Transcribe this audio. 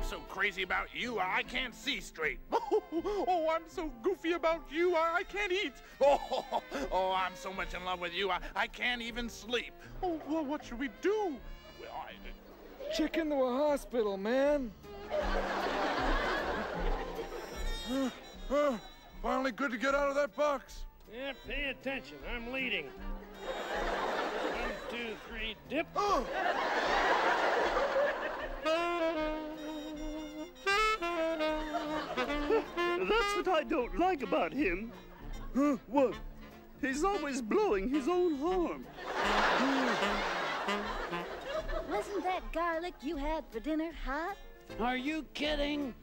so crazy about you, I can't see straight. Oh, I'm so goofy about you, I can't eat. Oh, I'm so much in love with you, I can't even sleep. Oh, well, what should we do? Well, check into a hospital, man. Finally good to get out of that box. Yeah, pay attention. I'm leading. 1, 2, 3, dip. Oh! That's what I don't like about him. What? He's always blowing his own horn. Wasn't that garlic you had for dinner hot? Are you kidding?